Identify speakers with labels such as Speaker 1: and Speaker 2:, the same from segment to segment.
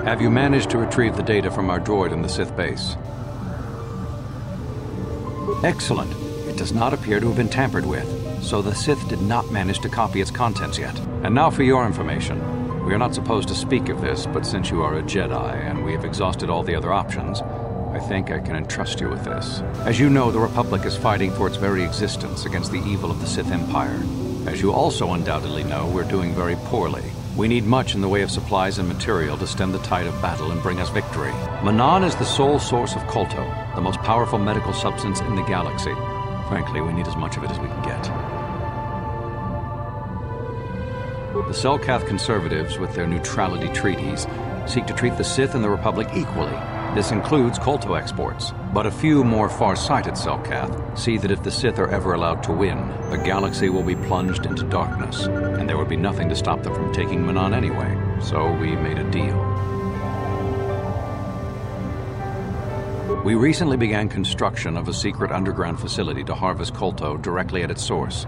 Speaker 1: Have you managed to retrieve the data from our droid in the Sith base? Excellent. It does not appear to have been tampered with, so the Sith did not manage to copy its contents yet. And now for your information. We are not supposed to speak of this, but since you are a Jedi and we have exhausted all the other options, I think I can entrust you with this. As you know, the Republic is fighting for its very existence against the evil of the Sith Empire. As you also undoubtedly know, we're doing very poorly. We need much in the way of supplies and material to stem the tide of battle and bring us victory. Manan is the sole source of Kolto, the most powerful medical substance in the galaxy. Frankly, we need as much of it as we can get. The Selkath conservatives, with their neutrality treaties, seek to treat the Sith and the Republic equally. This includes Kolto exports, but a few more far-sighted Selkath see that if the Sith are ever allowed to win, the galaxy will be plunged into darkness, and there would be nothing to stop them from taking Manan anyway. So we made a deal. We recently began construction of a secret underground facility to harvest Kolto directly at its source.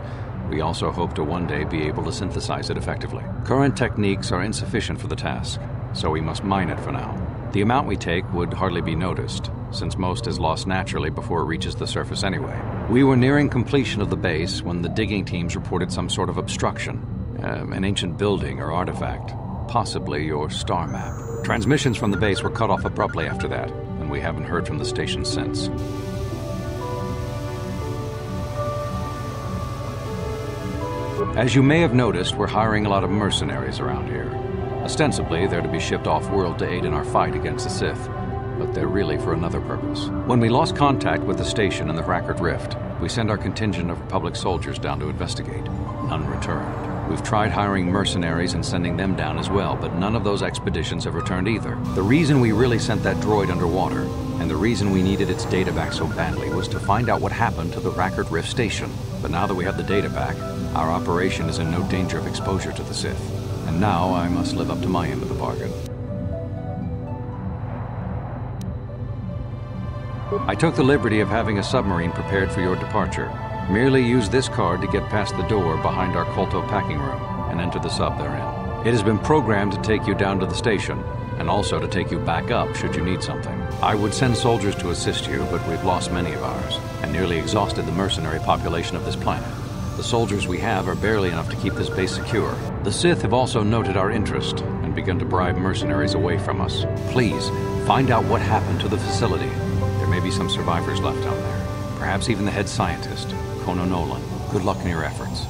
Speaker 1: We also hope to one day be able to synthesize it effectively. Current techniques are insufficient for the task, so we must mine it for now. The amount we take would hardly be noticed, since most is lost naturally before it reaches the surface anyway. We were nearing completion of the base when the digging teams reported some sort of obstruction. An ancient building or artifact, possibly your star map. Transmissions from the base were cut off abruptly after that, and we haven't heard from the station since. As you may have noticed, we're hiring a lot of mercenaries around here. Ostensibly, they're to be shipped off-world to aid in our fight against the Sith, but they're really for another purpose. When we lost contact with the station in the Rackard Rift, we sent our contingent of Republic soldiers down to investigate. None returned. We've tried hiring mercenaries and sending them down as well, but none of those expeditions have returned either. The reason we really sent that droid underwater, and the reason we needed its data back so badly, was to find out what happened to the Rackard Rift station. But now that we have the data back, our operation is in no danger of exposure to the Sith. And now I must live up to my end of the bargain. I took the liberty of having a submarine prepared for your departure. Merely use this card to get past the door behind our Kolto packing room and enter the sub therein. It has been programmed to take you down to the station, and also to take you back up should you need something. I would send soldiers to assist you, but we've lost many of ours, and nearly exhausted the mercenary population of this planet. The soldiers we have are barely enough to keep this base secure. The Sith have also noted our interest and begun to bribe mercenaries away from us. Please, find out what happened to the facility. There may be some survivors left down there. Perhaps even the head scientist, Kono Nolan. Good luck in your efforts.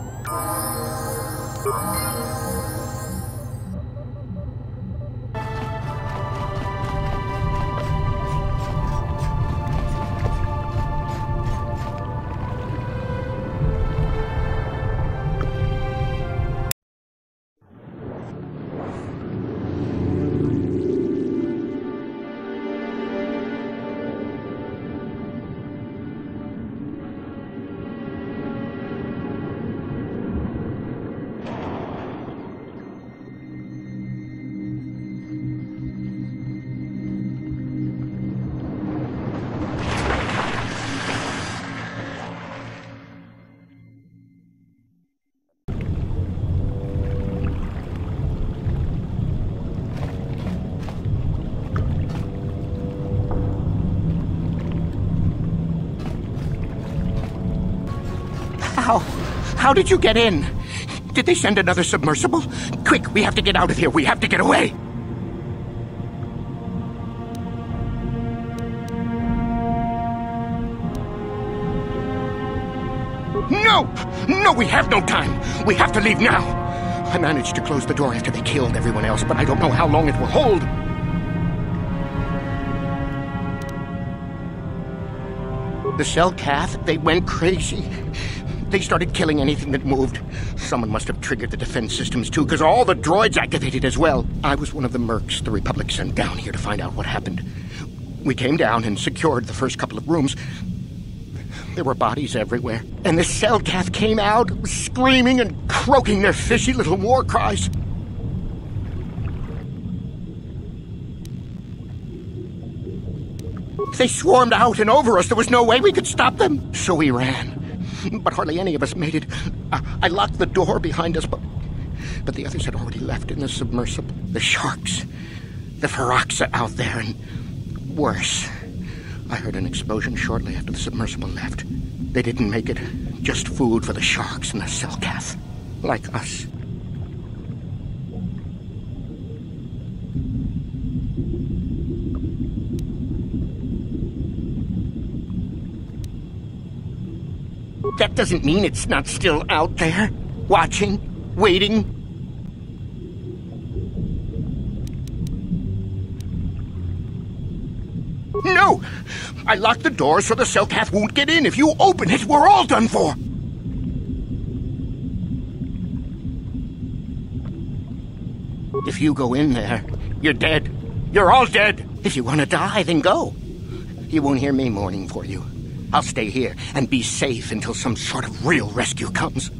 Speaker 2: How did you get in? Did they send another submersible? Quick, we have to get out of here. We have to get away. No! No, we have no time. We have to leave now. I managed to close the door after they killed everyone else, but I don't know how long it will hold. The Selkath, they went crazy. They started killing anything that moved. Someone must have triggered the defense systems too, because all the droids activated as well. I was one of the mercs the Republic sent down here to find out what happened. We came down and secured the first couple of rooms. There were bodies everywhere. And the Selkath came out, screaming and croaking their fishy little war cries. They swarmed out and over us. There was no way we could stop them. So we ran. But hardly any of us made it. I locked the door behind us, but the others had already left in the submersible. The sharks The Ferox are out there, and worse. I heard an explosion shortly after the submersible left. They didn't make it. Just food for the sharks and the Selkath. Like us. That doesn't mean it's not still out there. Watching. Waiting. No! I locked the door so the Selkath won't get in. If you open it, we're all done for. If you go in there, you're dead. You're all dead. If you want to die, then go. You won't hear me mourning for you. I'll stay here and be safe until some sort of real rescue comes.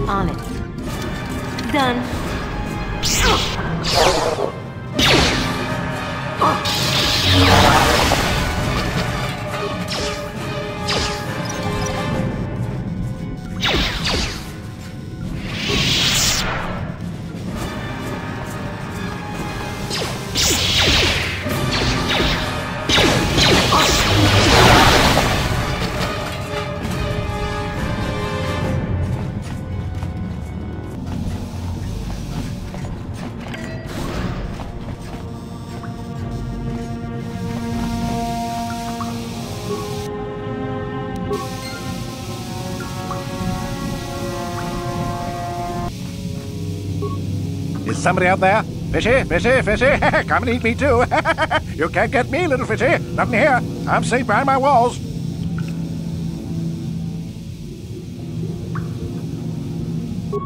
Speaker 3: On it. Done.
Speaker 4: Is somebody out there? Fishy, fishy, fishy, come and eat me too. You can't get me, little fishy. Nothing here. I'm safe behind my walls.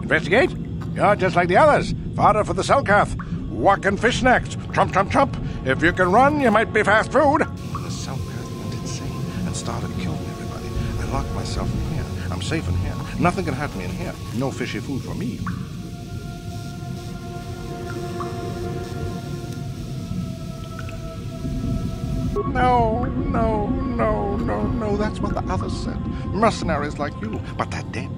Speaker 4: Investigate? You're just like the others. Fodder for the Selkath. Walk and fish next. Trump, trump, trump. If you can run, you might be fast food.
Speaker 5: The Selkath went insane and started killing everybody. I locked myself in here. I'm safe in here. Nothing can hurt me in here. No fishy food for me. No, no, no, no, no. That's what the others said. Mercenaries like you, but they're dead.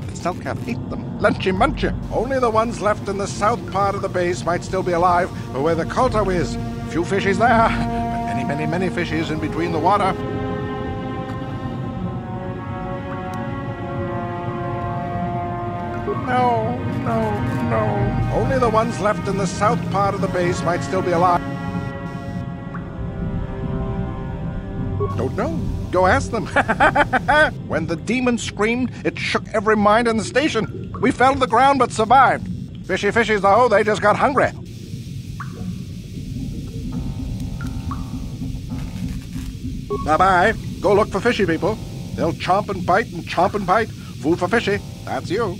Speaker 5: The Selkath ate them. Lunchy munchy. Only the ones left in the south part of the base might still be alive, or where the Kolto is. Few fishies there, but many, many, many fishies in between the water. No, no, no. Only the ones left in the south part of the base might still be alive. Don't know. Go ask them. When the demon screamed, it shook every mind in the station. We fell to the ground but survived. Fishy fishies, though, they just got hungry. Bye-bye. Go look for fishy people. They'll chomp and bite and chomp and bite. Food for fishy. That's you.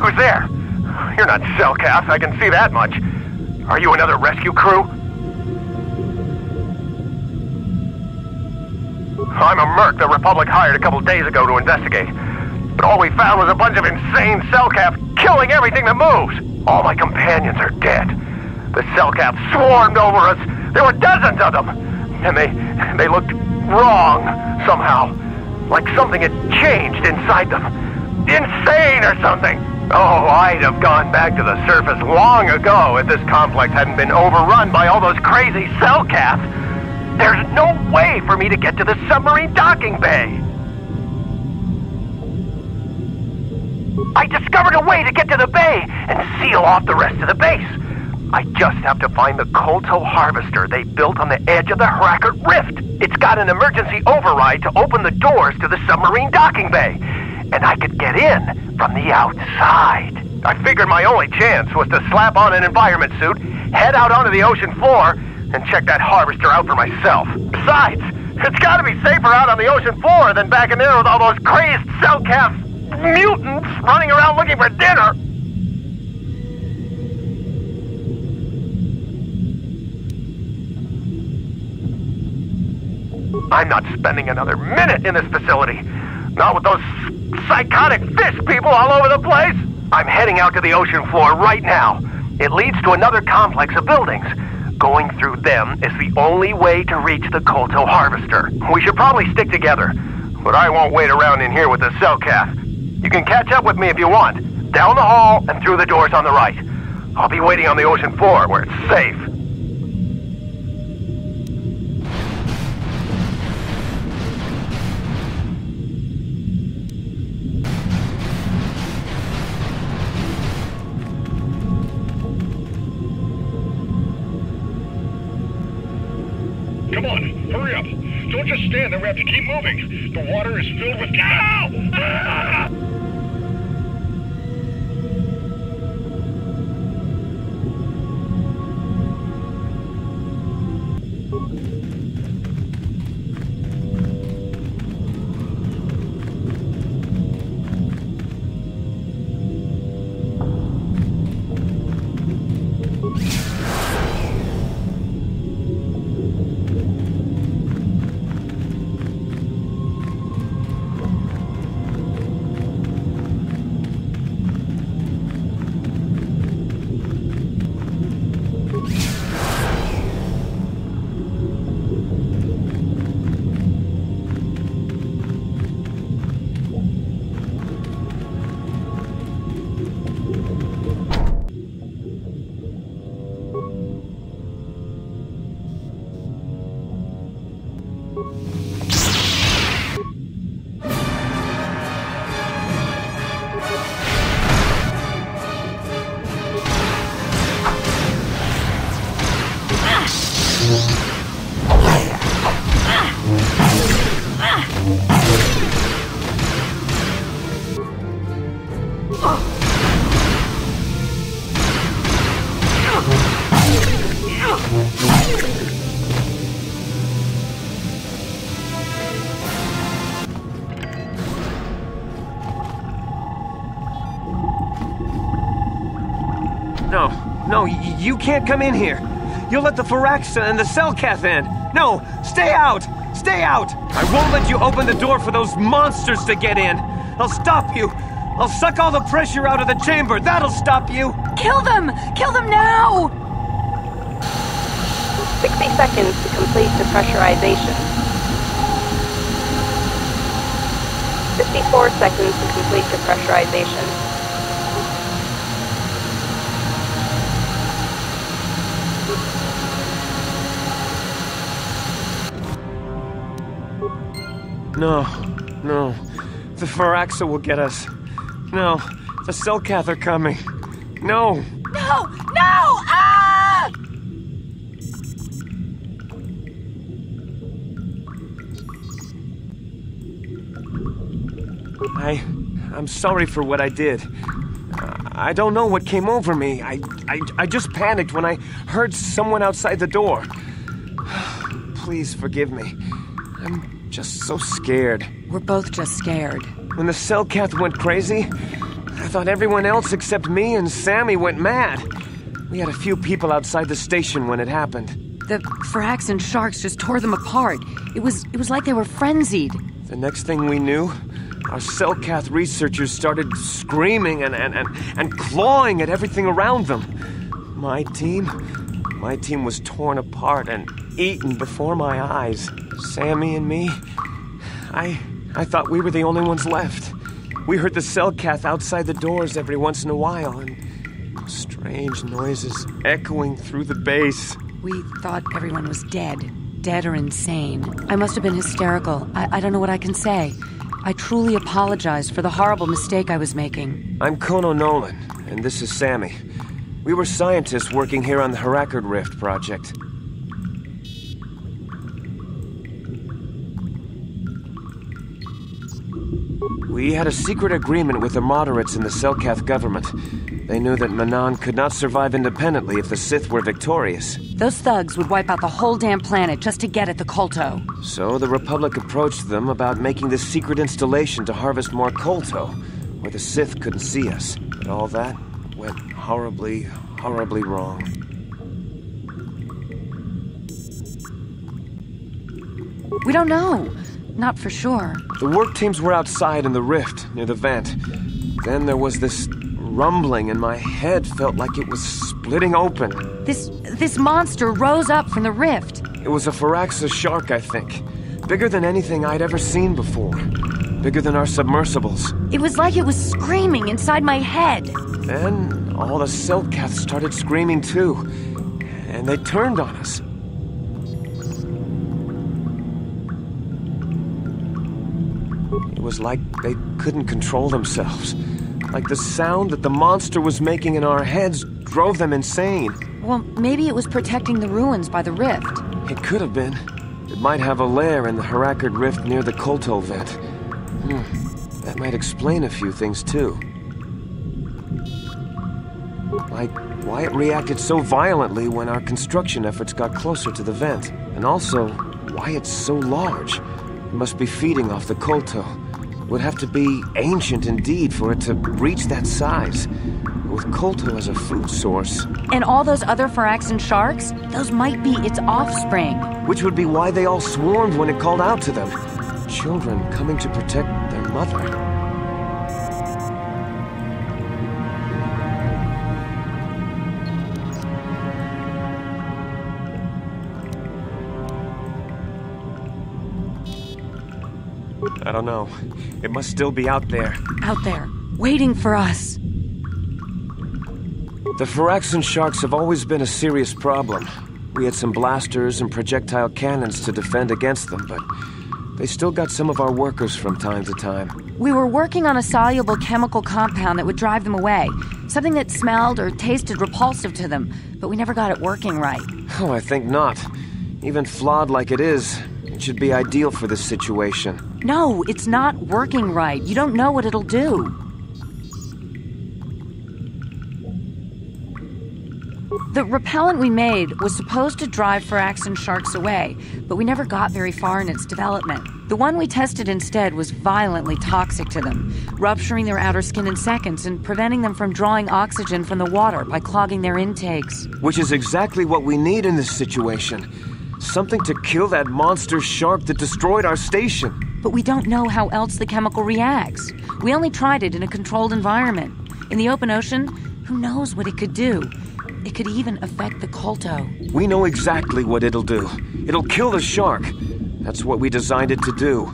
Speaker 6: Who's there? You're not Selkath, I can see that much. Are you another rescue crew? I'm a merc the Republic hired a couple days ago to investigate. But all we found was a bunch of insane Selkath killing everything that moves. All my companions are dead. The Selkath swarmed over us. There were dozens of them. And they looked wrong, somehow. Like something had changed inside them. Insane or something. Oh, I'd have gone back to the surface long ago if this complex hadn't been overrun by all those crazy Selkath. There's no way for me to get to the submarine docking bay. I discovered a way to get to the bay and seal off the rest of the base. I just have to find the Kolto harvester they built on the edge of the Harakert Rift. It's got an emergency override to open the doors to the submarine docking bay. And I could get in from the outside. I figured my only chance was to slap on an environment suit, head out onto the ocean floor, and check that harvester out for myself. Besides, it's gotta be safer out on the ocean floor than back in there with all those crazed Selkath mutants running around looking for dinner. I'm not spending another minute in this facility. Not with those psychotic fish people all over the place. I'm heading out to the ocean floor right now. It leads to another complex of buildings. Going through them is the only way to reach the Kolto harvester. We should probably stick together, but I won't wait around in here with the Selkath. You can catch up with me if you want. Down the hall and through the doors on the right. I'll be waiting on the ocean floor where it's safe.
Speaker 5: Come on, hurry up. Don't just stand there, we have to keep moving. The water is filled with... Ow! Ah!
Speaker 6: No, you can't come in here. You'll let the Pharaxa and the Selkath in. No, stay out! Stay out! I won't let you open the door for those monsters to get in. I'll stop you. I'll suck all the pressure out of the chamber. That'll stop you.
Speaker 3: Kill them! Kill them now!
Speaker 7: 60 seconds to complete depressurization. 54 seconds to complete depressurization.
Speaker 6: No. The Pharaxa will get us. No, the Selkath are coming. No!
Speaker 3: No! Ah!
Speaker 6: I'm sorry for what I did. I don't know what came over me. I just panicked when I heard someone outside the door. Please forgive me. I'm just so scared.
Speaker 3: We're both just scared.
Speaker 6: When the Selkath went crazy, I thought everyone else except me and Sammy went mad. We had a few people outside the station when it happened.
Speaker 3: The Frax and Sharks just tore them apart. It was like they were frenzied.
Speaker 6: The next thing we knew, our Selkath researchers started screaming and clawing at everything around them. My team was torn apart and eaten before my eyes. Sammy and me, I thought we were the only ones left. We heard the Selkath outside the doors every once in a while, and strange noises echoing through the base.
Speaker 3: We thought everyone was dead or insane. I must have been hysterical. I don't know what I can say. I truly apologize for the horrible mistake I was making.
Speaker 6: I'm Kono Nolan, and this is Sammy. We were scientists working here on the Harakard Rift project. We had a secret agreement with the moderates in the Selkath government. They knew that Manan could not survive independently if the Sith were victorious.
Speaker 3: Those thugs would wipe out the whole damn planet just to get at the Kolto.
Speaker 6: So the Republic approached them about making this secret installation to harvest more Kolto, where the Sith couldn't see us. But all that went horribly wrong.
Speaker 3: We don't know. Not for sure.
Speaker 6: The work teams were outside in the rift, near the vent. Then there was this rumbling, and my head felt like it was splitting open.
Speaker 3: This monster rose up from the rift.
Speaker 6: It was a Pharaxa shark, I think. Bigger than anything I'd ever seen before. Bigger than our submersibles.
Speaker 3: It was like it was screaming inside my head.
Speaker 6: Then all the Selkath started screaming too. And they turned on us. It was like they couldn't control themselves. Like the sound that the monster was making in our heads drove them insane.
Speaker 3: Well, maybe it was protecting the ruins by the rift.
Speaker 6: It could have been.
Speaker 8: It might have a lair in the Harakard Rift near the Kolto vent. That might explain a few things, too. Like why it reacted so violently when our construction efforts got closer to the vent. And also, why it's so large. It must be feeding off the Kolto. It would have to be ancient indeed for it to reach that size. With Kolto as a food source.
Speaker 3: And all those other Phyraxan sharks? Those might be its offspring.
Speaker 8: Which would be why they all swarmed when it called out to them. Children coming to protect their mother. I don't know. It must still be out there.
Speaker 3: Out there, waiting for us.
Speaker 8: The Phyraxan sharks have always been a serious problem. We had some blasters and projectile cannons to defend against them, but they still got some of our workers from time to time.
Speaker 3: We were working on a soluble chemical compound that would drive them away. Something that smelled or tasted repulsive to them, but we never got it working right.
Speaker 8: Oh, I think not. Even flawed like it is, it should be ideal for this situation.
Speaker 3: No, it's not working right. You don't know what it'll do. The repellent we made was supposed to drive Phyraxan sharks away, but we never got very far in its development. The one we tested instead was violently toxic to them, rupturing their outer skin in seconds and preventing them from drawing oxygen from the water by clogging their intakes.
Speaker 8: Which is exactly what we need in this situation. Something to kill that monster shark that destroyed our station.
Speaker 3: But we don't know how else the chemical reacts. We only tried it in a controlled environment. In the open ocean, who knows what it could do? It could even affect the Kolto.
Speaker 8: We know exactly what it'll do. It'll kill the shark. That's what we designed it to do.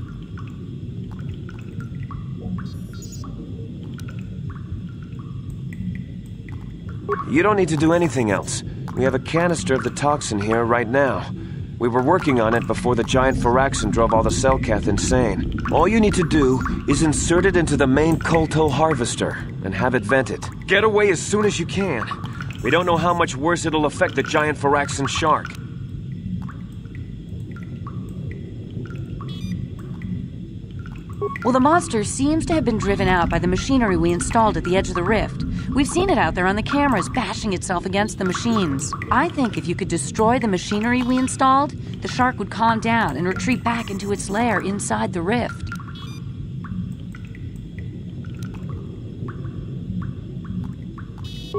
Speaker 8: You don't need to do anything else. We have a canister of the toxin here right now. We were working on it before the giant Phyraxan drove all the Selkath insane. All you need to do is insert it into the main Kolto harvester and have it vented. Get away as soon as you can. We don't know how much worse it'll affect the giant Phyraxan shark.
Speaker 3: Well, the monster seems to have been driven out by the machinery we installed at the edge of the rift. We've seen it out there on the cameras, bashing itself against the machines. I think if you could destroy the machinery we installed, the shark would calm down and retreat back into its lair inside the rift.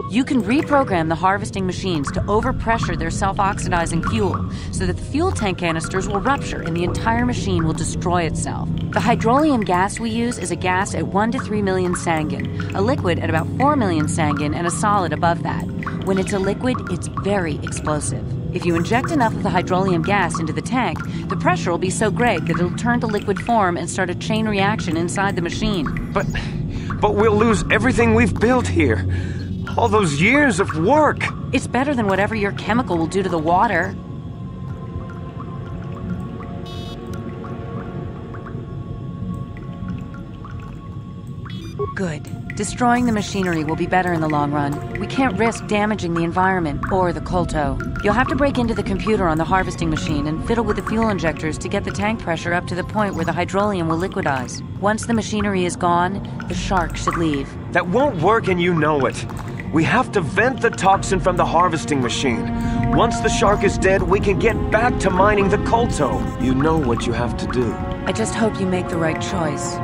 Speaker 3: You can reprogram the harvesting machines to overpressure their self-oxidizing fuel so that the fuel tank canisters will rupture and the entire machine will destroy itself. The hydrolium gas we use is a gas at 1 to 3 million sangin, a liquid at about 4 million sangin, and a solid above that. When it's a liquid, it's very explosive. If you inject enough of the hydrolium gas into the tank, the pressure will be so great that it'll turn to liquid form and start a chain reaction inside the machine.
Speaker 8: But we'll lose everything we've built here. All those years of work!
Speaker 3: It's better than whatever your chemical will do to the water. Good. Destroying the machinery will be better in the long run. We can't risk damaging the environment or the Kolto. You'll have to break into the computer on the harvesting machine and fiddle with the fuel injectors to get the tank pressure up to the point where the hydrolium will liquidize. Once the machinery is gone, the shark should leave.
Speaker 8: That won't work and you know it. We have to vent the toxin from the harvesting machine. Once the shark is dead, we can get back to mining the Kolto. You know what you have to do.
Speaker 3: I just hope you make the right choice.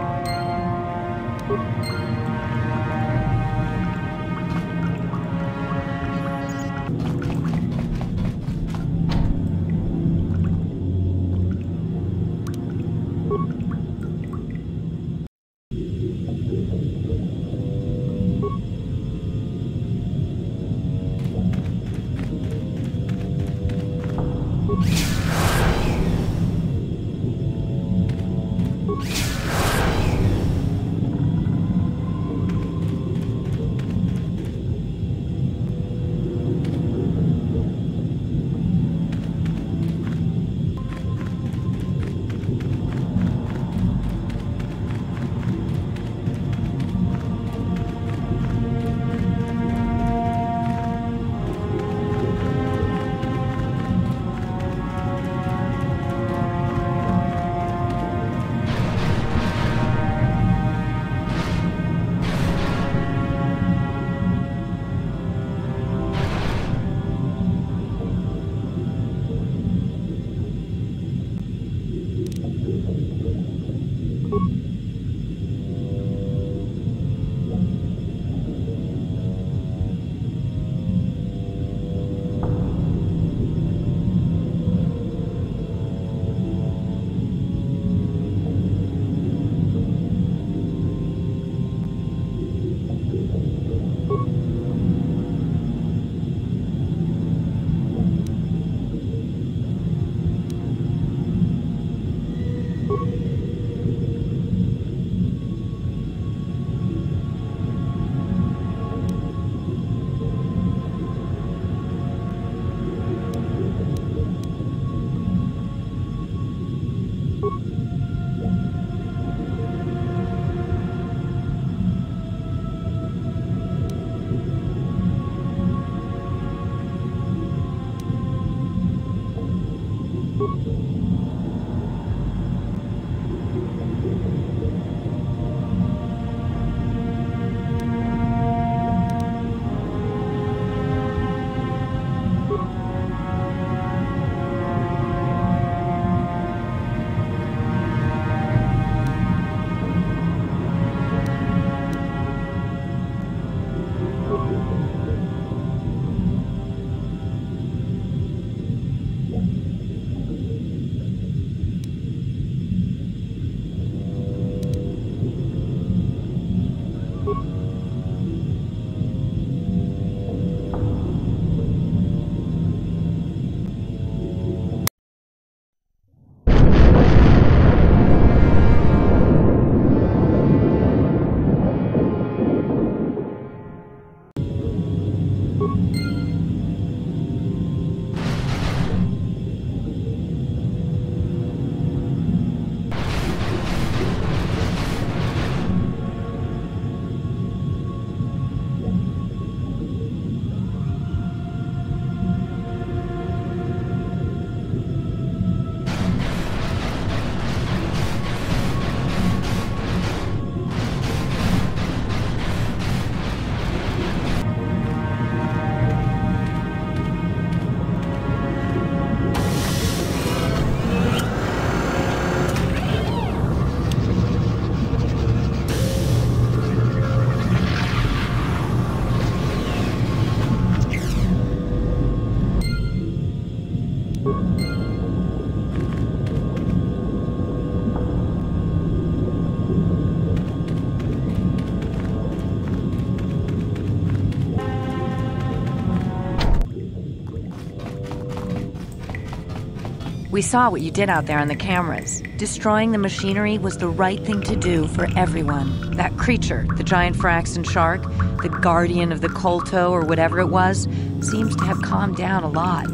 Speaker 3: We saw what you did out there on the cameras. Destroying the machinery was the right thing to do for everyone. That creature, the giant Firaxan shark, the guardian of the Kolto or whatever it was, seems to have calmed down a lot.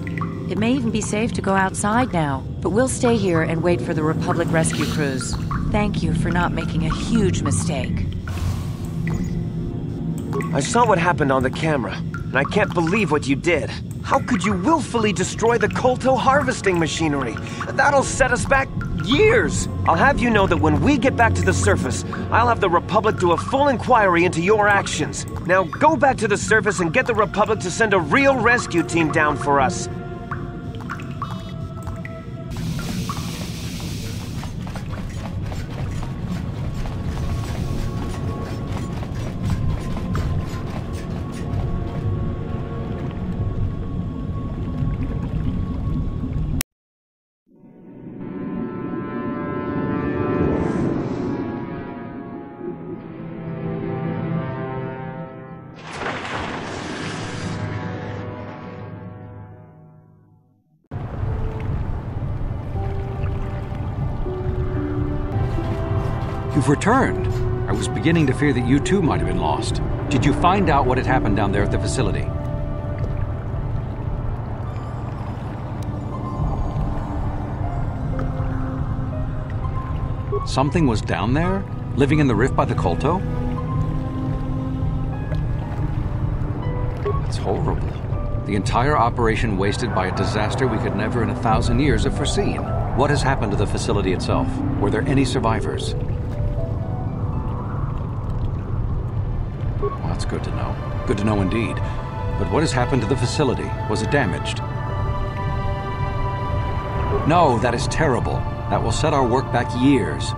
Speaker 3: It may even be safe to go outside now, but we'll stay here and wait for the Republic rescue crews. Thank you for not making a huge mistake.
Speaker 8: I saw what happened on the camera, and I can't believe what you did. How could you willfully destroy the Kolto harvesting machinery? That'll set us back years. I'll have you know that when we get back to the surface, I'll have the Republic do a full inquiry into your actions. Now go back to the surface and get the Republic to send a real rescue team down for us.
Speaker 1: You've returned. I was beginning to fear that you too might have been lost. Did you find out what had happened down there at the facility? Something was down there? Living in the rift by the Kolto? That's horrible. The entire operation wasted by a disaster we could never in 1,000 years have foreseen. What has happened to the facility itself? Were there any survivors? Well, that's good to know. Good to know indeed. But what has happened to the facility? Was it damaged? No, that is terrible. That will set our work back years.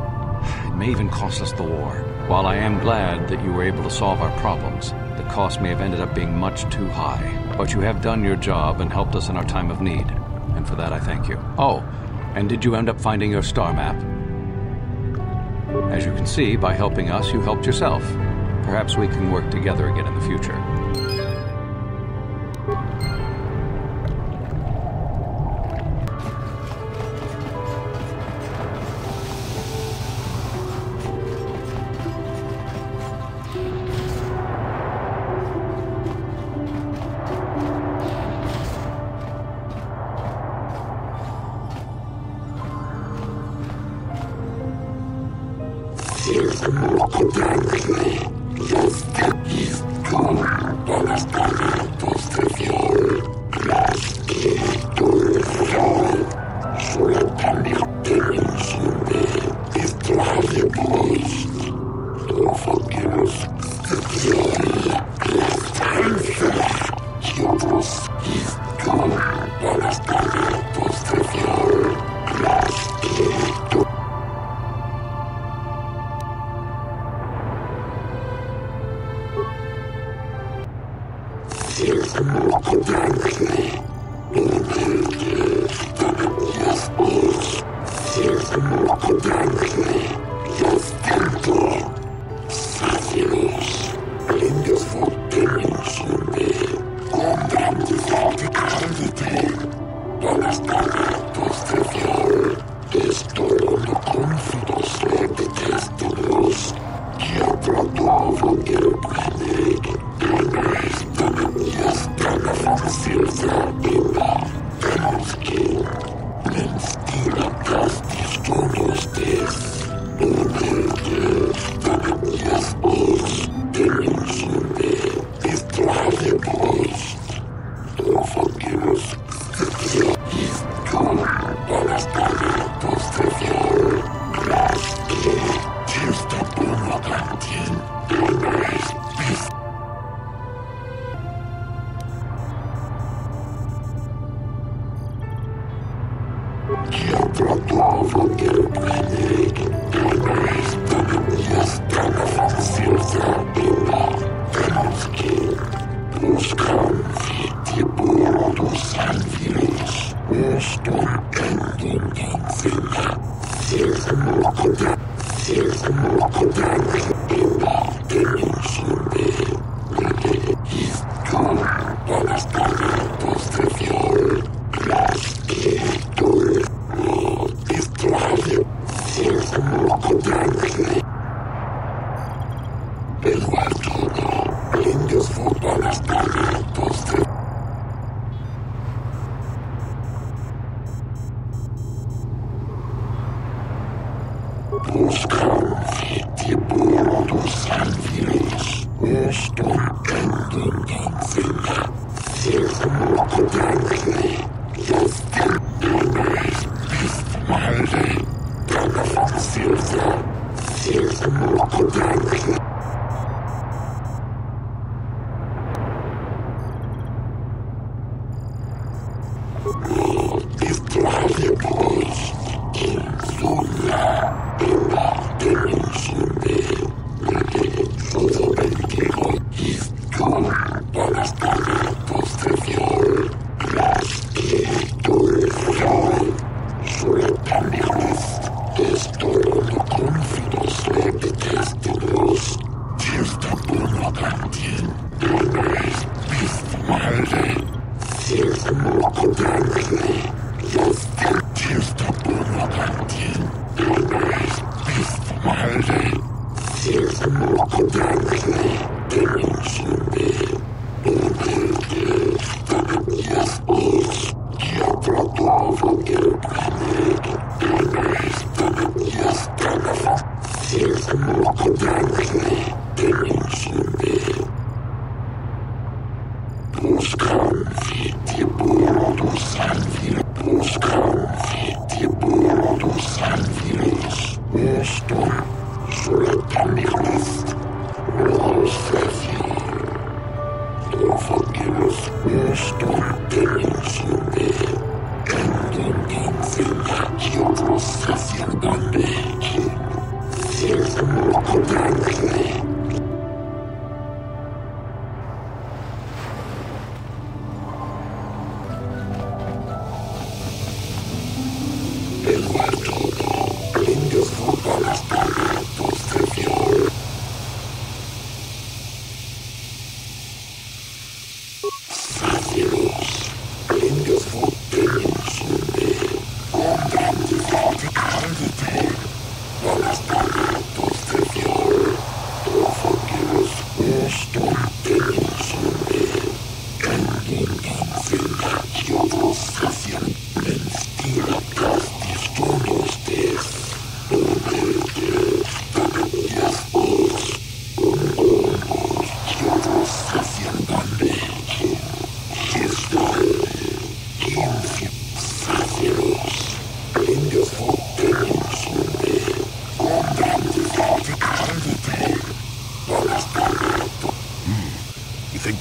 Speaker 1: It may even cost us the war. While I am glad that you were able to solve our problems, the cost may have ended up being much too high. But you have done your job and helped us in our time of need. And for that I thank you. Oh, and did you end up finding your star map? As you can see, by helping us, you helped yourself. Perhaps we can work together again in the future.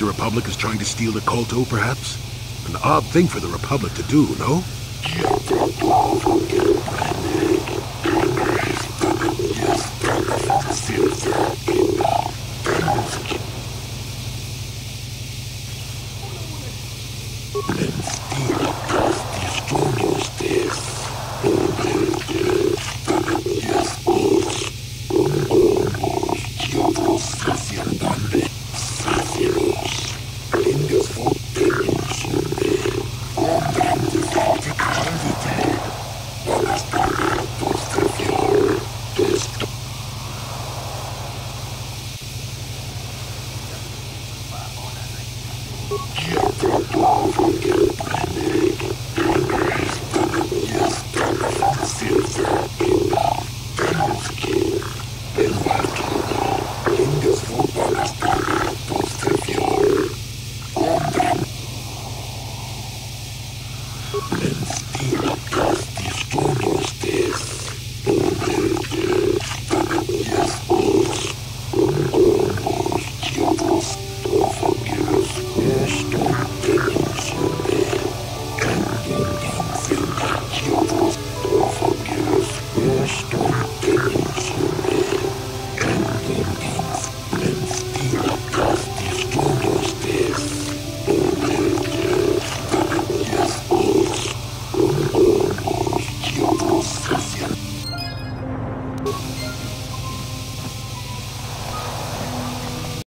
Speaker 9: The Republic is trying to steal the Kolto, perhaps? An odd thing for the Republic to do, no?
Speaker 10: Forget